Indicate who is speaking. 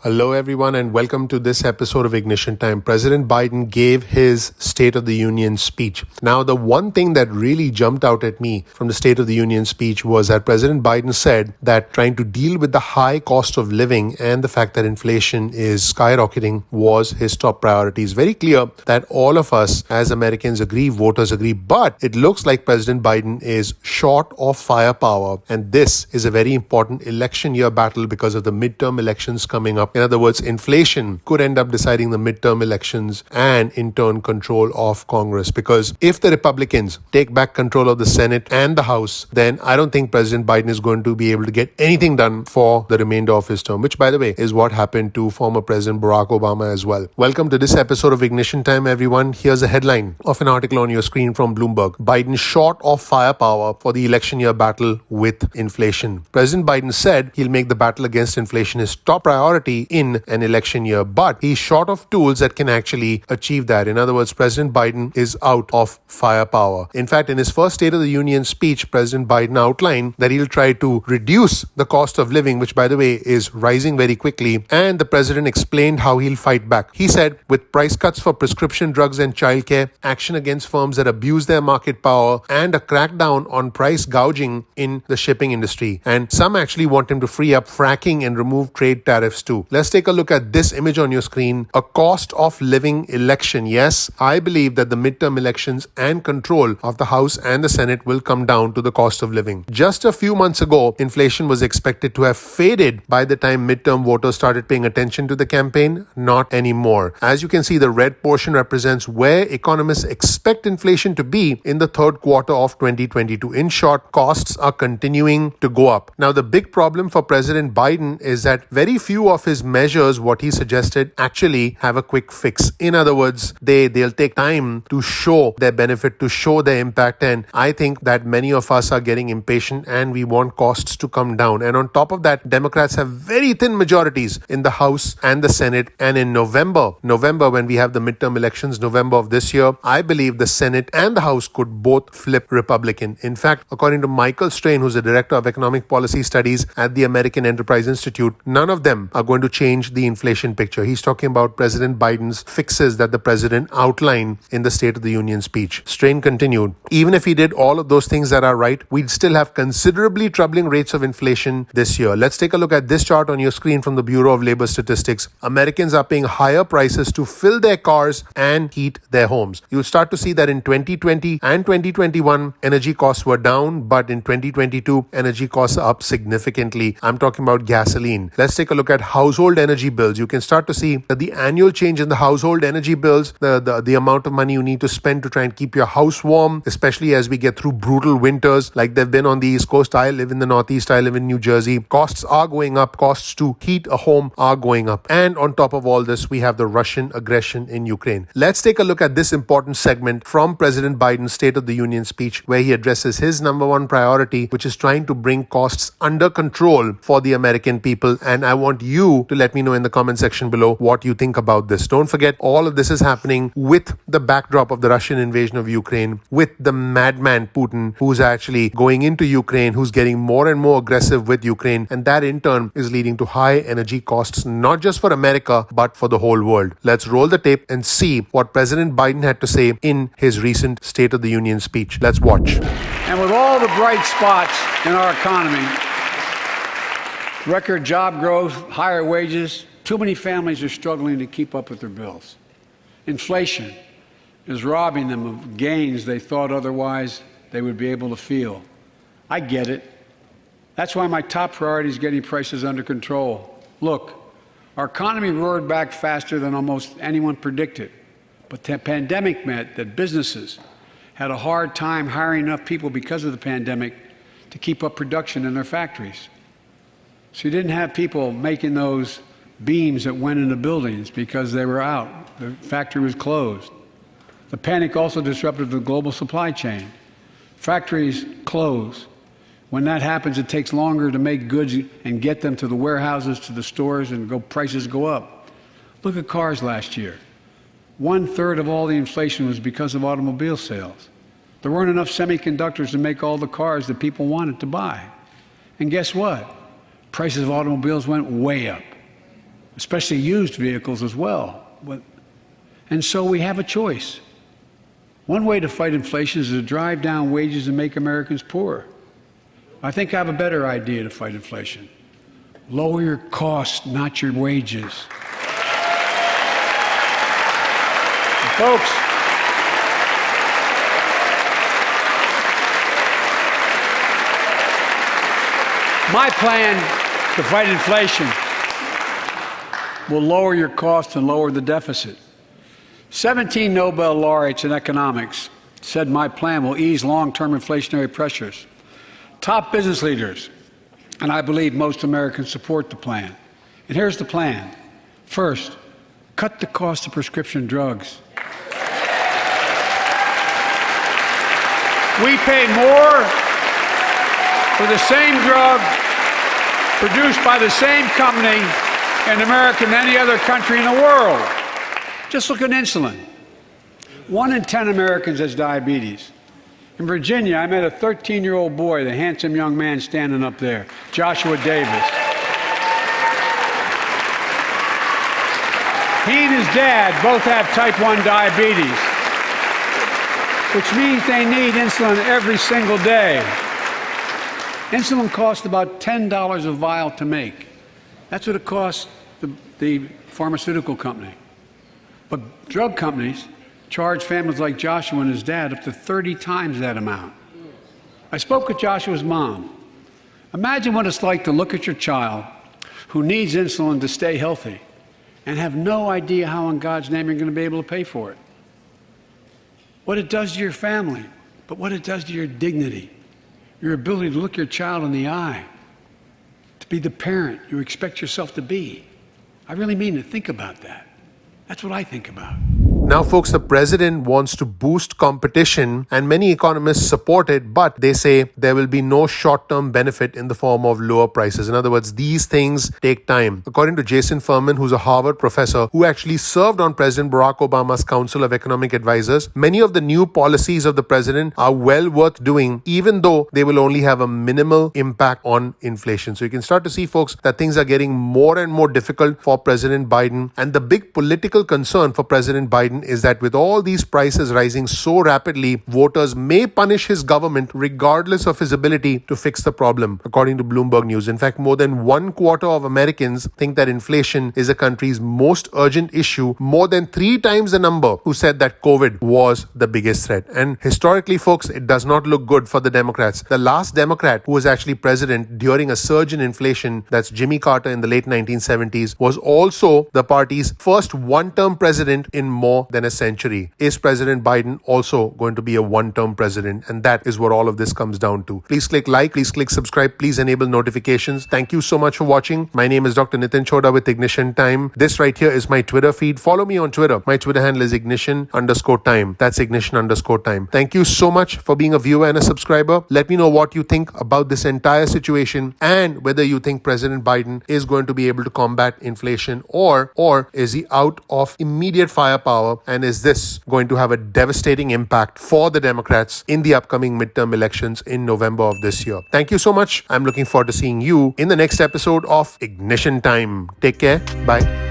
Speaker 1: Hello, everyone, and welcome to this episode of Ignition Time. President Biden gave his State of the Union speech. Now, the one thing that really jumped out at me from the State of the Union speech was that President Biden said that trying to deal with the high cost of living and the fact that inflation is skyrocketing was his top priority. It's very clear that all of us as Americans agree, voters agree, but it looks like President Biden is short of firepower, and this is a very important election year battle because of the midterm elections coming up. In other words, inflation could end up deciding the midterm elections and in turn control of Congress. Because if the Republicans take back control of the Senate and the House, then I don't think President Biden is going to be able to get anything done for the remainder of his term, which, by the way, is what happened to former President Barack Obama as well. Welcome to this episode of Ignition Time, everyone. Here's a headline of an article on your screen from Bloomberg. Biden short of firepower for the election year battle with inflation. President Biden said he'll make the battle against inflation his top priority in an election year, but he's short of tools that can actually achieve that. In other words, President Biden is out of firepower. In fact, in his first State of the Union speech, President Biden outlined that he'll try to reduce the cost of living, which, by the way, is rising very quickly, and the president explained how he'll fight back. He said, with price cuts for prescription drugs and childcare, action against firms that abuse their market power, and a crackdown on price gouging in the shipping industry. And some actually want him to free up fracking and remove trade tariffs too. Let's take a look at this image on your screen. A cost of living election. Yes, I believe that the midterm elections and control of the House and the Senate will come down to the cost of living. Just a few months ago, inflation was expected to have faded by the time midterm voters started paying attention to the campaign. Not anymore. As you can see, the red portion represents where economists expect inflation to be in the third quarter of 2022. In short, costs are continuing to go up. Now, the big problem for President Biden is that very few of his measures, what he suggested, actually have a quick fix. In other words, they'll take time to show their benefit, to show their impact, and I think that many of us are getting impatient and we want costs to come down. And on top of that, Democrats have very thin majorities in the House and the Senate, and in November when we have the midterm elections, November of this year, I believe the Senate and the House could both flip Republican. In fact, according to Michael Strain, who's the Director of Economic Policy Studies at the American Enterprise Institute, none of them are going to change the inflation picture. He's talking about President Biden's fixes that the president outlined in the State of the Union speech. Strain continued, even if he did all of those things that are right, we'd still have considerably troubling rates of inflation this year. Let's take a look at this chart on your screen from the Bureau of Labor Statistics. Americans are paying higher prices to fill their cars and heat their homes. You'll start to see that in 2020 and 2021, energy costs were down, but in 2022, energy costs are up significantly. I'm talking about gasoline. Let's take a look at household energy bills. You can start to see that the annual change in the household energy bills, the amount of money you need to spend to try and keep your house warm, especially as we get through brutal winters like they've been on the East Coast. I live in the Northeast. I live in New Jersey. Costs are going up. Costs to heat a home are going up. And on top of all this, we have the Russian aggression in Ukraine. Let's take a look at this important segment from President Biden's State of the Union speech, where he addresses his number one priority, which is trying to bring costs under control for the American people. And I want you to let me know in the comment section below what you think about this. Don't forget, all of this is happening with the backdrop of the Russian invasion of Ukraine, with the madman Putin, who's actually going into Ukraine, who's getting more and more aggressive with Ukraine. And that in turn is leading to high energy costs, not just for America, but for the whole world. Let's roll the tape and see what President Biden had to say in his recent State of the Union speech. Let's watch.
Speaker 2: And with all the bright spots in our economy, record job growth, higher wages, too many families are struggling to keep up with their bills. Inflation is robbing them of gains they thought otherwise they would be able to feel. I get it. That's why my top priority is getting prices under control. Look, our economy roared back faster than almost anyone predicted, but the pandemic meant that businesses had a hard time hiring enough people because of the pandemic to keep up production in their factories. So you didn't have people making those beams that went into buildings because they were out. The factory was closed. The panic also disrupted the global supply chain. Factories close. When that happens, it takes longer to make goods and get them to the warehouses, to the stores, and prices go up. Look at cars last year. 1/3 of all the inflation was because of automobile sales. There weren't enough semiconductors to make all the cars that people wanted to buy. And guess what? Prices of automobiles went way up. especially used vehicles as well. And so we have a choice. One way to fight inflation is to drive down wages and make Americans poorer. I think I have a better idea to fight inflation. Lower your costs, not your wages. And folks, my plan to fight inflation will lower your costs and lower the deficit. 17 Nobel laureates in economics said my plan will ease long-term inflationary pressures. Top business leaders, and I believe most Americans support the plan. And here's the plan. First, cut the cost of prescription drugs. We pay more for the same drug produced by the same company in America than any other country in the world. Just look at insulin. 1 in 10 Americans has diabetes. In Virginia, I met a 13-year-old boy, the handsome young man standing up there, Joshua Davis. He and his dad both have type 1 diabetes, which means they need insulin every single day. Insulin costs about $10 a vial to make. That's what it costs the pharmaceutical company. But drug companies charge families like Joshua and his dad up to 30 times that amount. I spoke with Joshua's mom. Imagine what it's like to look at your child who needs insulin to stay healthy and have no idea how in God's name you're going to be able to pay for it. What it does to your family, but what it does to your dignity, your ability to look your child in the eye, to be the parent you expect yourself to be. I really mean it. Think about that. That's what I think about.
Speaker 1: Now, folks, the president wants to boost competition and many economists support it, but they say there will be no short-term benefit in the form of lower prices. In other words, these things take time. According to Jason Furman, who's a Harvard professor who actually served on President Barack Obama's Council of Economic Advisors, many of the new policies of the president are well worth doing, even though they will only have a minimal impact on inflation. So you can start to see, folks, that things are getting more and more difficult for President Biden. And the big political concern for President Biden is that with all these prices rising so rapidly, voters may punish his government regardless of his ability to fix the problem, according to Bloomberg News. In fact, more than 1/4 of Americans think that inflation is the country's most urgent issue, more than 3 times the number who said that COVID was the biggest threat. And historically, folks, it does not look good for the Democrats. The last Democrat who was actually president during a surge in inflation, that's Jimmy Carter in the late 1970s, was also the party's first one-term president in more than a century. Is President Biden also going to be a one-term president? And that is what all of this comes down to. Please click like, please click subscribe, please enable notifications. Thank you so much for watching. My name is Dr. Nitin Chhoda with Ignition Time. This right here is my Twitter feed. Follow me on Twitter. My Twitter handle is ignition_time. That's ignition_time. Thank you so much for being a viewer and a subscriber. Let me know what you think about this entire situation and whether you think President Biden is going to be able to combat inflation or is he out of immediate firepower, and is this going to have a devastating impact for the Democrats in the upcoming midterm elections in November of this year. Thank you so much. I'm looking forward to seeing you in the next episode of Ignition Time. Take care. Bye.